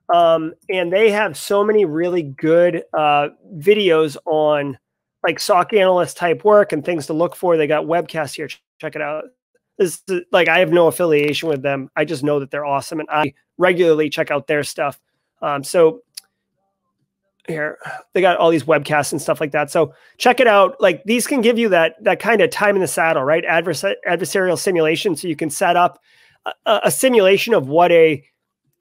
And they have so many really good videos on like SOC analyst type work and things to look for. They got webcasts here. Check it out. This is like, I have no affiliation with them. I just know that they're awesome. And I regularly check out their stuff. So here, they got all these webcasts and stuff like that. So check it out. Like these can give you that kind of time in the saddle, right? Adversarial simulation. So you can set up a simulation of what a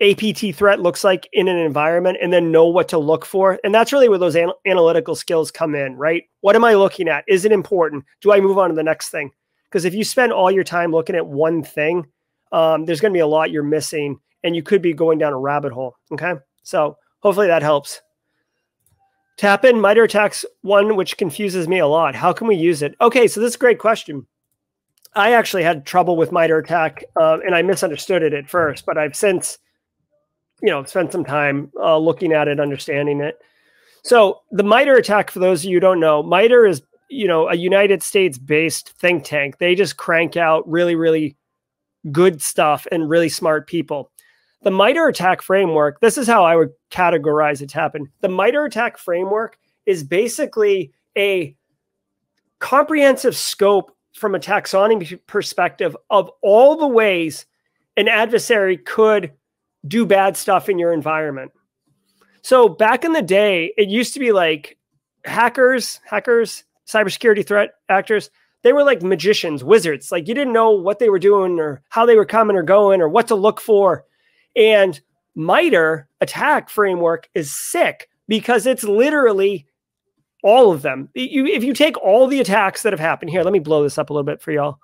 APT threat looks like in an environment and then know what to look for. And that's really where those analytical skills come in, right? What am I looking at? Is it important? Do I move on to the next thing? Because if you spend all your time looking at one thing, there's going to be a lot you're missing and you could be going down a rabbit hole. Okay. So hopefully that helps. Tap-in, MITRE attacks, one which confuses me a lot. How can we use it? Okay, so this is a great question. I actually had trouble with MITRE attack, and I misunderstood it at first, but I've since, spent some time looking at it, understanding it. So the MITRE attack, for those of you who don't know, MITRE is, a United States-based think tank. They just crank out really, really good stuff and really smart people. The MITRE attack framework, this is how I would categorize it happen. The MITRE attack framework is basically a comprehensive scope from a taxonomy perspective of all the ways an adversary could do bad stuff in your environment. So back in the day, it used to be like hackers, cybersecurity threat actors, they were like magicians, wizards. Like you didn't know what they were doing or how they were coming or going or what to look for. And MITRE attack framework is sick because it's literally all of them. If you take all the attacks that have happened here, let me blow this up a little bit for y'all.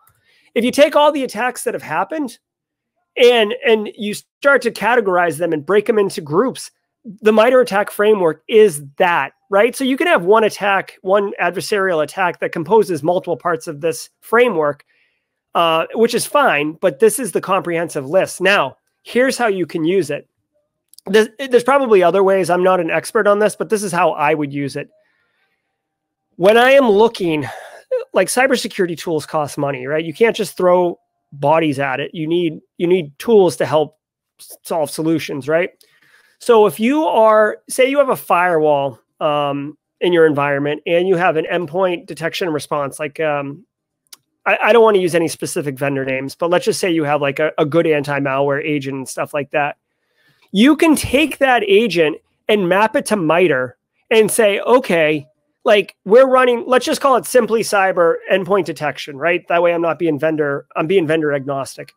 If you take all the attacks that have happened and you start to categorize them and break them into groups, the MITRE attack framework is that, right? So you can have one attack, one adversarial attack that composes multiple parts of this framework, which is fine, but this is the comprehensive list. Now, here's how you can use it. There's probably other ways. I'm not an expert on this, but this is how I would use it. When I am looking, like cybersecurity tools cost money, right? You can't just throw bodies at it. You need tools to help solve solutions, right? So if you are, say you have a firewall in your environment and you have an endpoint detection and response, like I don't want to use any specific vendor names, but let's just say you have like a good anti-malware agent and stuff like that. You can take that agent and map it to MITRE and say, okay, like we're running, let's just call it simplycyber endpoint detection, right? That way I'm being vendor agnostic.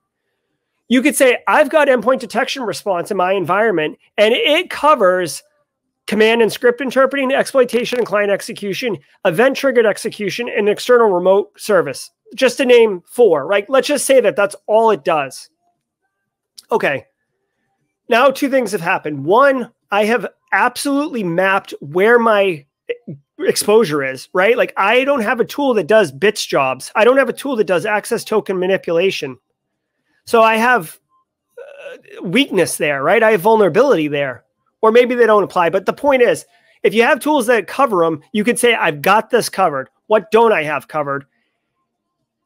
You could say, I've got endpoint detection response in my environment, and it covers command and script interpreting, exploitation and client execution, event triggered execution, and external remote service, just to name 4, right? Let's just say that that's all it does. Okay. Now 2 things have happened. One, I have absolutely mapped where my exposure is, right? Like I don't have a tool that does bits jobs. I don't have a tool that does access token manipulation. So I have weakness there, right? I have vulnerability there, or maybe they don't apply. But the point is, if you have tools that cover them, you could say, I've got this covered. What don't I have covered?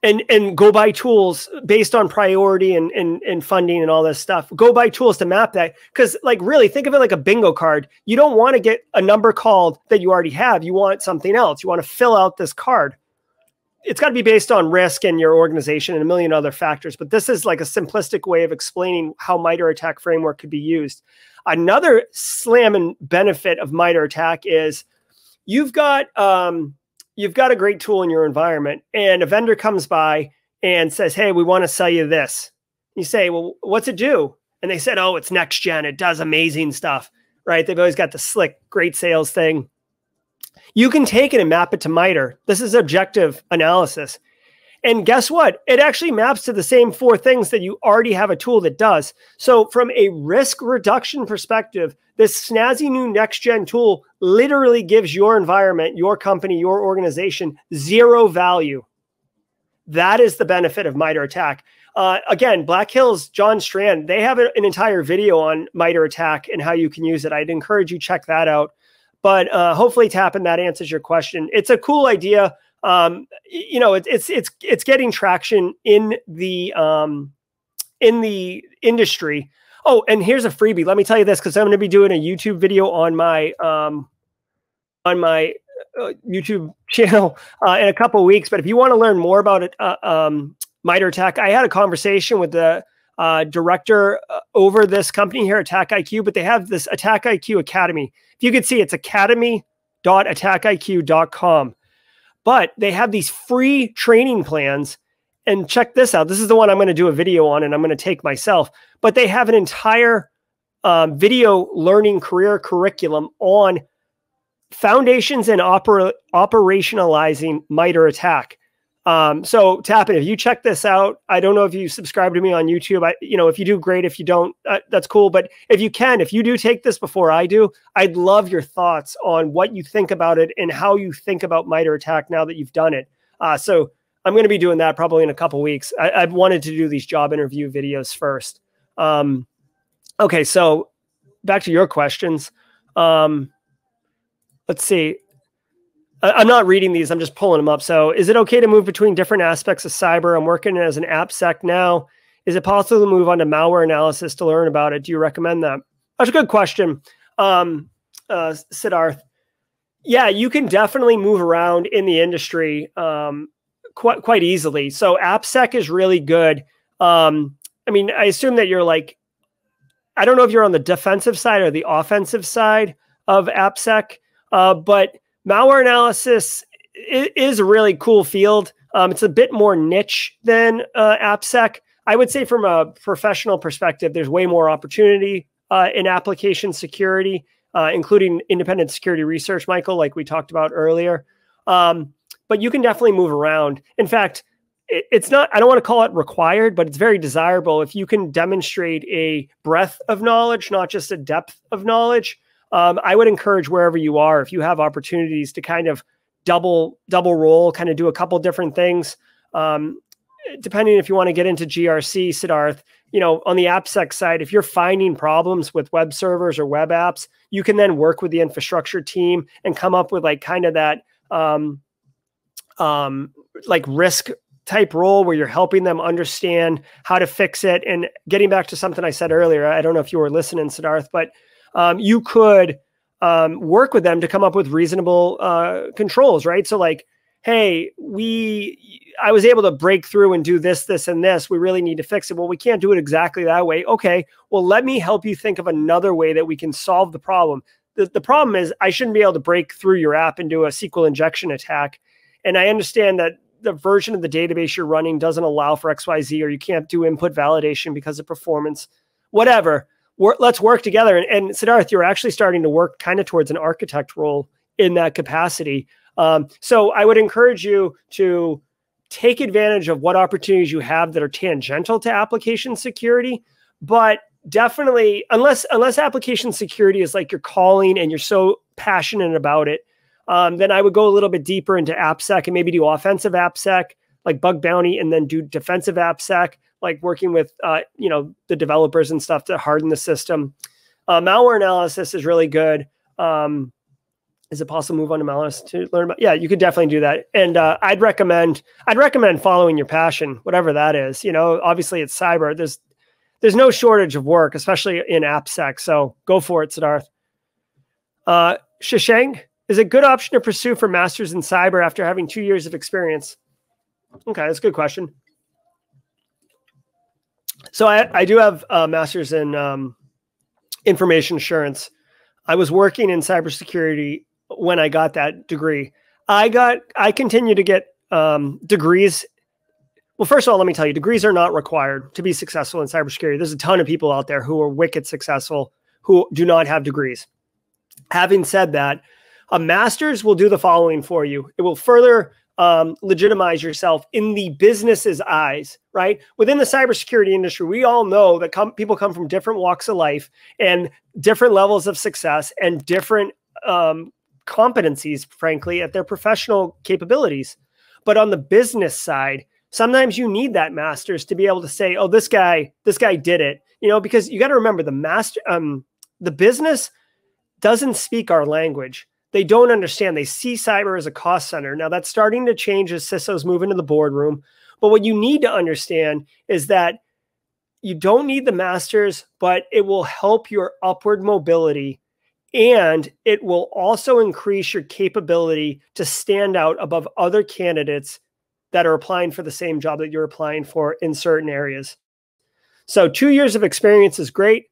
And go buy tools based on priority and funding and all this stuff. Go buy tools to map that. Because like really think of it like a bingo card. You don't want to get a number called that you already have. You want something else. You want to fill out this card. It's got to be based on risk and your organization and a million other factors. But this is like a simplistic way of explaining how MITRE ATT&CK framework could be used. Another slam and benefit of MITRE ATT&CK is you've got a great tool in your environment and a vendor comes by and says, hey, we want to sell you this. You say, well, what's it do? And they said, oh, it's next gen. It does amazing stuff, right? They've always got the slick, great sales thing. You can take it and map it to MITRE. This is objective analysis. And guess what? It actually maps to the same 4 things that you already have a tool that does. So from a risk reduction perspective, this snazzy new next-gen tool literally gives your environment, your company, your organization 0 value. That is the benefit of MITRE ATT&CK. Again, Black Hills, John Strand, they have an entire video on MITRE ATT&CK and how you can use it. I'd encourage you check that out. But hopefully, Tappan, that answers your question. It's a cool idea. You know, it's getting traction in the industry. Oh, and here's a freebie. Let me tell you this, because I'm going to be doing a YouTube video on my YouTube channel in a couple of weeks. But if you want to learn more about it, MITRE ATT&CK, I had a conversation with the director over this company here, Attack IQ, but they have this Attack IQ Academy. If you could see, it's academy.attackiq.com. But they have these free training plans. And check this out. This is the one I'm going to do a video on and I'm going to take myself. But they have an entire video learning career curriculum on foundations and operationalizing MITRE ATT&CK. So Tappan, if you check this out, I don't know if you subscribe to me on YouTube. If you do, great. If you don't, that's cool. But if you do take this before I do, I'd love your thoughts on what you think about it and how you think about MITRE ATT&CK now that you've done it. So I'm going to be doing that probably in a couple of weeks. I've wanted to do these job interview videos first. Okay, so back to your questions. Let's see. I'm not reading these. I'm just pulling them up. So is it okay to move between different aspects of cyber? I'm working as an AppSec now. Is it possible to move on to malware analysis to learn about it? Do you recommend that? That's a good question, Siddharth. Yeah, you can definitely move around in the industry quite easily. So AppSec is really good. I mean, I assume that you're like, I don't know if you're on the defensive side or the offensive side of AppSec, but malware analysis is a really cool field. It's a bit more niche than AppSec. I would say from a professional perspective, there's way more opportunity in application security, including independent security research, Michael, like we talked about earlier. But you can definitely move around. In fact, it's not, I don't want to call it required, but it's very desirable if you can demonstrate a breadth of knowledge, not just a depth of knowledge. I would encourage wherever you are, if you have opportunities to kind of double roll, kind of do a couple different things. Depending if you want to get into GRC, Siddharth, on the AppSec side, if you're finding problems with web servers or web apps, you can then work with the infrastructure team and come up with like kind of that like risk type role where you're helping them understand how to fix it. And getting back to something I said earlier, I don't know if you were listening, Siddharth, but you could work with them to come up with reasonable controls, right? So like, hey, I was able to break through and do this, this, and this. We really need to fix it. Well, we can't do it exactly that way. Okay, well, let me help you think of another way that we can solve the problem. The problem is I shouldn't be able to break through your app and do a SQL injection attack. And I understand that the version of the database you're running doesn't allow for XYZ, or you can't do input validation because of performance, whatever. Let's work together. And Siddharth, you're actually starting to work kind of towards an architect role in that capacity. So I would encourage you to take advantage of what opportunities you have that are tangential to application security, but definitely, unless application security is like your calling and you're so passionate about it, then I would go a little bit deeper into AppSec and maybe do offensive AppSec, like bug bounty, and then do defensive AppSec, like working with, the developers and stuff to harden the system. Malware analysis is really good. Is it possible to move on to malware to learn about? Yeah, you could definitely do that. And I'd recommend following your passion, whatever that is. Obviously it's cyber. There's no shortage of work, especially in AppSec. So go for it, Siddharth. Shashank, is it a good option to pursue for masters in cyber after having 2 years of experience? Okay, that's a good question. So I do have a master's in information assurance. I was working in cybersecurity when I got that degree. I continue to get degrees. Well, first of all, let me tell you, degrees are not required to be successful in cybersecurity. There's a ton of people out there who are wicked successful who do not have degrees. Having said that, a master's will do the following for you. It will further legitimize yourself in the business's eyes, right? Within the cybersecurity industry, we all know that people come from different walks of life and different levels of success and different competencies, frankly, at their professional capabilities. But on the business side, sometimes you need that master's to be able to say, oh, this guy did it, because you got to remember the business doesn't speak our language. They don't understand. They see cyber as a cost center. Now that's starting to change as CISOs move into the boardroom. But what you need to understand is that you don't need the master's, but it will help your upward mobility. And it will also increase your capability to stand out above other candidates that are applying for the same job that you're applying for in certain areas. So 2 years of experience is great.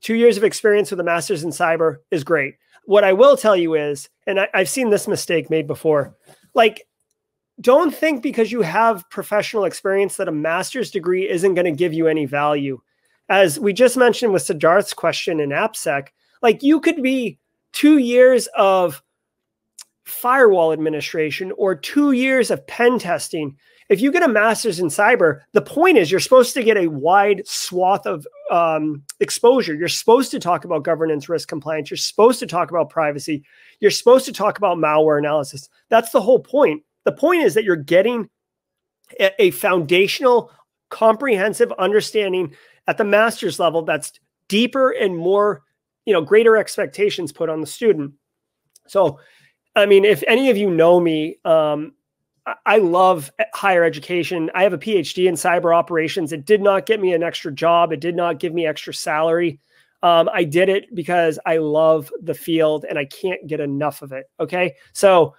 2 years of experience with a master's in cyber is great. What I will tell you is, and I've seen this mistake made before, like, don't think because you have professional experience that a master's degree isn't going to give you any value. As we just mentioned with Siddharth's question in AppSec, like you could be 2 years of firewall administration or 2 years of pen testing. If you get a master's in cyber, the point is you're supposed to get a wide swath of exposure. You're supposed to talk about governance, risk, compliance. You're supposed to talk about privacy. You're supposed to talk about malware analysis. That's the whole point. The point is that you're getting a foundational, comprehensive understanding at the master's level that's deeper and more, greater expectations put on the student. So, I mean, if any of you know me, I love higher education. I have a PhD in cyber operations. It did not get me an extra job. It did not give me extra salary. I did it because I love the field and I can't get enough of it. Okay. So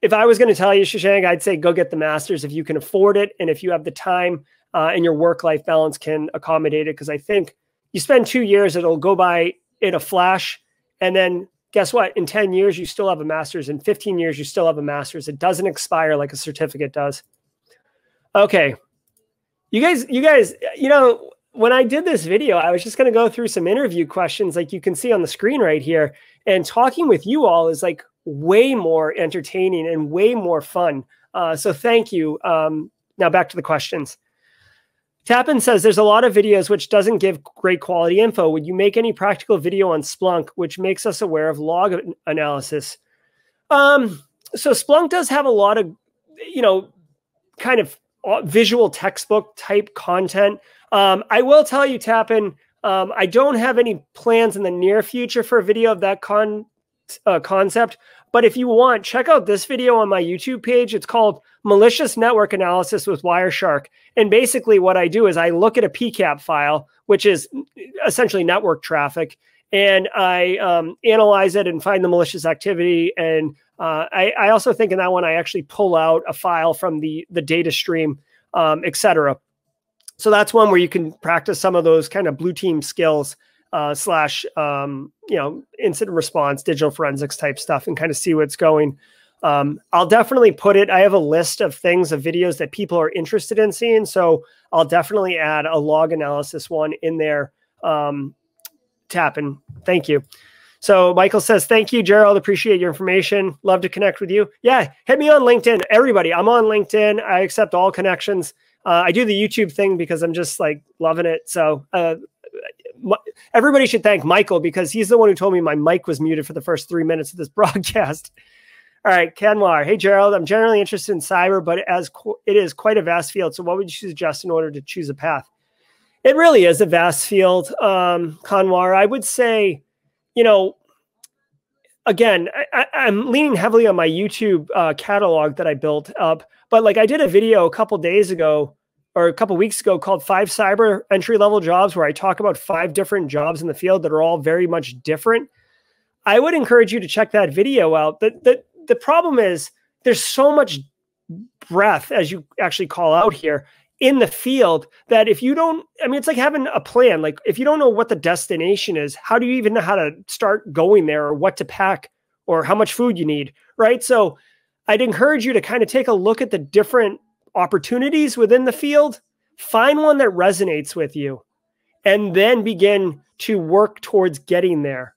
if I was going to tell you, Shashank, I'd say go get the master's if you can afford it. And if you have the time and your work-life balance can accommodate it. Because I think you spend 2 years, it'll go by in a flash. And then guess what? In 10 years, you still have a master's. In 15 years, you still have a master's. It doesn't expire like a certificate does. Okay. You guys, when I did this video, I was just going to go through some interview questions like you can see on the screen right here. And talking with you all is like way more entertaining and way more fun. So thank you. Now back to the questions. Tappan says, there's a lot of videos which doesn't give great quality info. Would you make any practical video on Splunk, which makes us aware of log analysis? So Splunk does have a lot of, kind of visual textbook type content. I will tell you, Tappan, I don't have any plans in the near future for a video of that concept. But if you want, check out this video on my YouTube page. It's called Malicious Network Analysis with Wireshark. And basically what I do is I look at a PCAP file, which is essentially network traffic, and I analyze it and find the malicious activity. And I also think in that one, I actually pull out a file from the data stream, etc. So that's one where you can practice some of those kind of blue team skills slash, incident response, digital forensics type stuff, and kind of see what's going. I'll definitely put it, I have a list of things, of videos that people are interested in seeing. So I'll definitely add a log analysis one in there. Tappan, thank you. So Michael says, thank you, Gerald. Appreciate your information. Love to connect with you. Yeah, hit me on LinkedIn. Everybody, I'm on LinkedIn. I accept all connections. I do the YouTube thing because I'm just like loving it. So everybody should thank Michael because he's the one who told me my mic was muted for the first 3 minutes of this broadcast. All right, Kenwar. Hey, Gerald, I'm generally interested in cyber, but it is quite a vast field. So what would you suggest in order to choose a path? It really is a vast field, Kanwar. I would say, again, I'm leaning heavily on my YouTube catalog that I built up. But like I did a video a couple days ago or a couple weeks ago called 5 Cyber Entry-Level Jobs, where I talk about 5 different jobs in the field that are all very much different. I would encourage you to check that video out. The problem is there's so much breadth, as you actually call out here, in the field that if you don't, it's like having a plan. Like if you don't know what the destination is, how do you even know how to start going there or what to pack or how much food you need, right? So I'd encourage you to kind of take a look at the different opportunities within the field, find one that resonates with you, and then begin to work towards getting there.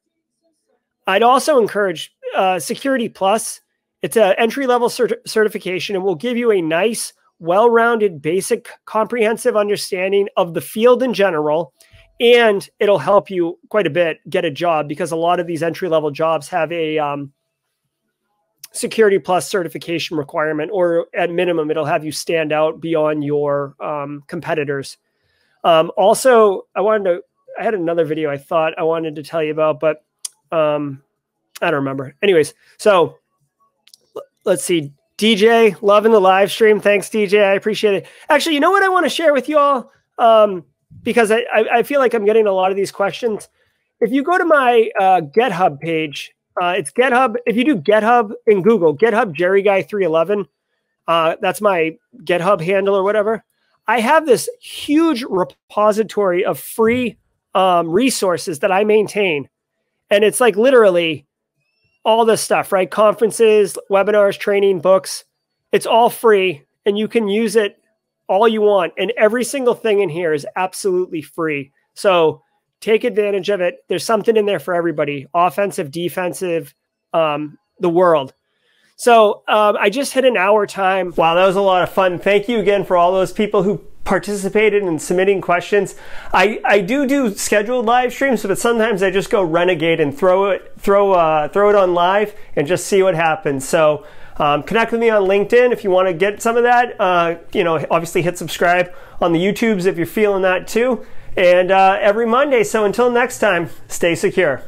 I'd also encourage Security Plus. It's an entry-level certification and will give you a nice, well-rounded, basic, comprehensive understanding of the field in general, and it'll help you quite a bit get a job because a lot of these entry-level jobs have a Security Plus certification requirement, or at minimum, it'll have you stand out beyond your competitors. Also, I had another video I thought I wanted to tell you about, but I don't remember. Anyways, so let's see. DJ, loving the live stream. Thanks, DJ. I appreciate it. Actually, you know what I want to share with you all? Because I feel like I'm getting a lot of these questions. If you go to my GitHub page, it's GitHub. If you do GitHub in Google, GitHub JerryGuy311, that's my GitHub handle or whatever. I have this huge repository of free resources that I maintain. And it's like literally all this stuff, right? Conferences, webinars, training, books. It's all free and you can use it all you want. And every single thing in here is absolutely free. So take advantage of it. There's something in there for everybody, offensive, defensive, the world. So I just hit an hour time. Wow, that was a lot of fun. Thank you again for all those people who participated in submitting questions. I do scheduled live streams, but sometimes I just go renegade and throw it on live and just see what happens. So connect with me on LinkedIn if you want to get some of that. Obviously hit subscribe on the YouTubes if you're feeling that too. And every Monday. So until next time, stay secure.